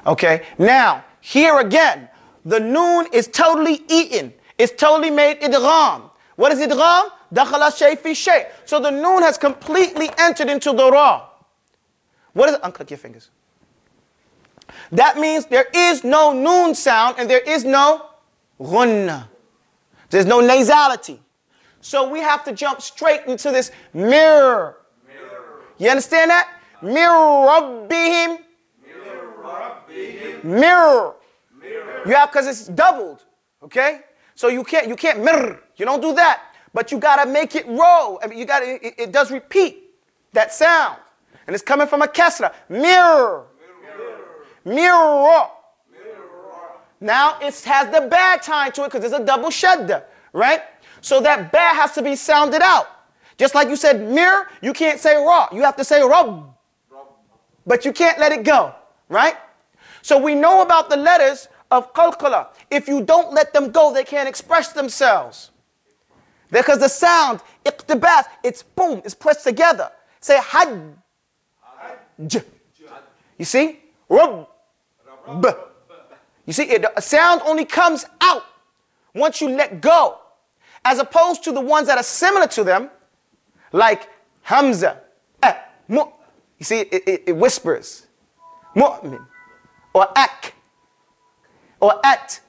Okay, now, here again, the noon is totally eaten. It's totally made idgham. What is idgham? Dakhala shay fi shay. So the noon has completely entered into the ra. What is it? Unclick your fingers. That means there is no noon sound and there is no ghunna. There's no nasality. So we have to jump straight into this mirror. You understand that? Mirror rabbihim. Mirror. You have, because it's doubled. Okay? So you can't mirror. You don't do that. But you gotta make it roll. I mean, you gotta, it does repeat that sound. And it's coming from a kesra. Mirror. Mirror. Now it has the ba time to it because it's a double shadda, right? So that ba has to be sounded out. Just like you said mirror, you can't say ra. You have to say rab. But you can't let it go, right? So we know about the letters of qalqala. If you don't let them go, they can't express themselves. Because the sound, iqtibas, it's boom, it's pressed together. Say had. You see? Rab. B. You see, the sound only comes out once you let go. As opposed to the ones that are similar to them, like hamza, mu. You see, it whispers. Mu'min. Or ak. Or at.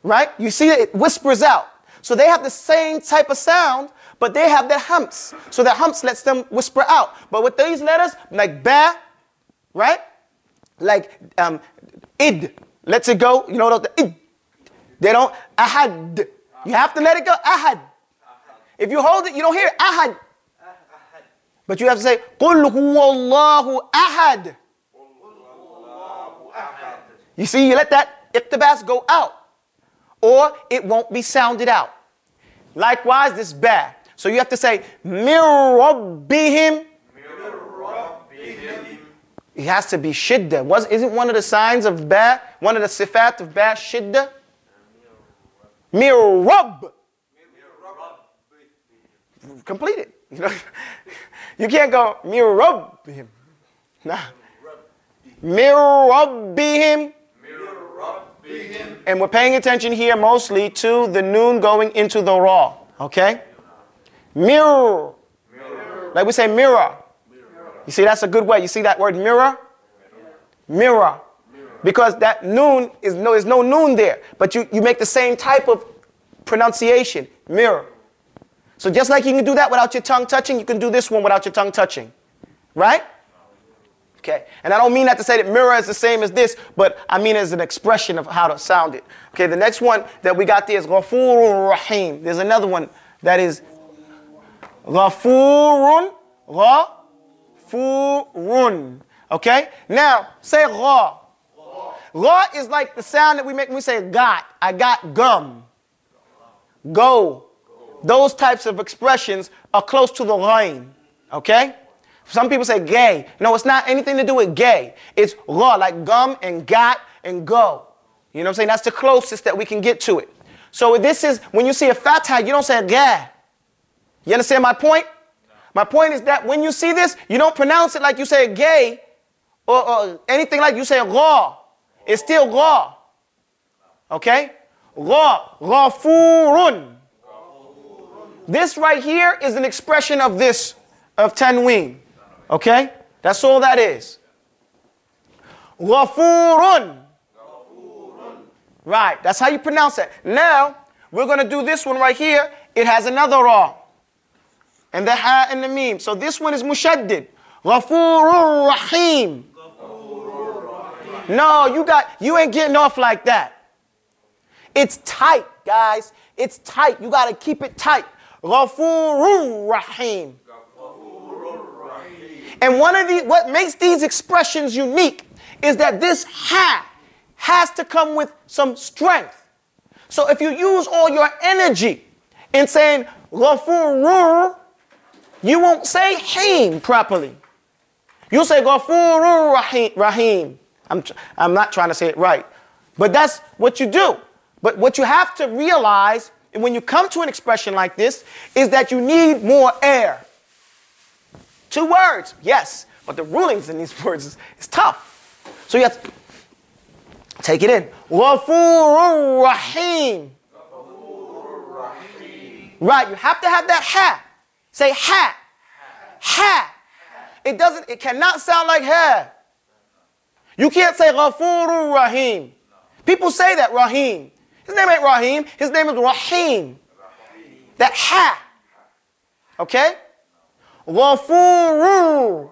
Right? You see, it whispers out. So they have the same type of sound, but they have their humps. So the humps lets them whisper out. But with these letters, like ba, right? Like id, lets it go. You know the id. They don't, ahad. You have to let it go, ahad. If you hold it, you don't hear it, ahad. But you have to say, qul huwallahu ahad. You see, you let that iqtibas go out, or it won't be sounded out. Likewise, this ba. So you have to say, mir rabbihim. It has to be shidda. Isn't one of the signs of ba, one of the sifat of ba, shidda? Mir rabb. Complete it. You know, you can't go mir rabbihim. Nah. Mir rabbihim. And we're paying attention here mostly to the noon going into the ra. Okay? Mirror. Like we say mirror. You see, that's a good way. You see that word mirror? Mirror. Because that noon is there's no noon there. But you make the same type of pronunciation. Mirror. So just like you can do that without your tongue touching, you can do this one without your tongue touching. Right? Okay. And I don't mean that to say that mirror is the same as this, but I mean as an expression of how to sound it. Okay, the next one that we got there is Ghafurur Rahim. There's another one that is Ghafurun. Ghafurun. Okay? Now, say Gha. Gha is like the sound that we make when we say got. I got gum. Go. Those types of expressions are close to the line. Okay? Some people say gay. No, it's not anything to do with gay. It's gha, like gum and got and go. You know what I'm saying? That's the closest that we can get to it. So this is, when you see a fatha, you don't say ga. You understand my point? No. My point is that when you see this, you don't pronounce it like you say gay or anything like you say gha. It's still gha. Okay? Gha. Ghafurun. This right here is an expression of this, of tanween. Okay? That's all that is. Ghafurun. Right. That's how you pronounce it. Now, we're going to do this one right here. It has another ra. And the ha and the meme. So this one is mushaddid. Ghafurur Rahim. No, you ain't getting off like that. It's tight, guys. It's tight. You got to keep it tight. Ghafurur Rahim. And what makes these expressions unique is that this ha has to come with some strength. So if you use all your energy in saying Ghafurur, you won't say him properly. You'll say Ghafurur Rahim. I'm not trying to say it right. But that's what you do. But what you have to realize when you come to an expression like this is that you need more air. 2 words, yes, but the rulings in these words is tough. So you have to Take it in. Ghafurur Rahim. Right, you have to have that ha. Say ha. Ha. It cannot sound like ha. You can't say Ghafurur Rahim. People say that, Rahim. His name ain't Rahim. His name is Rahim. That ha. Okay? Ghafurur.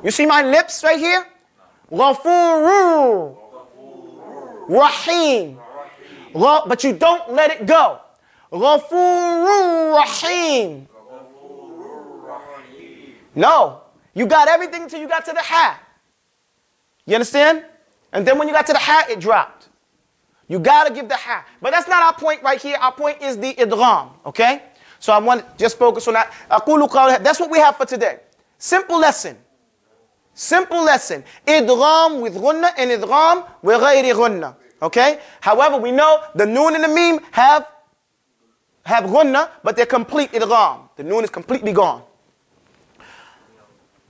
You see my lips right here? Ghafurur. Rahim. But you don't let it go. Ghafurur Rahim. No. You got everything until you got to the ha. You understand? And then when you got to the ha, it dropped. You got to give the ha. But that's not our point right here. Our point is the idgham. Okay? So I want to just focus on that. That's what we have for today. Simple lesson. Simple lesson. Idgham with ghunna and idgham with ghayri ghunna. Okay? However, we know the noon and the meme have ghunna, but they're complete idgham. The noon is completely gone.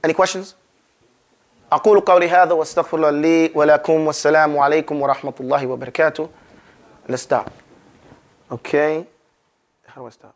Any questions? أقول قولي هذا واستغفر الله لي ولكم والسلام عليكم ورحمة الله وبركاته. Let's stop. Okay. How do I stop?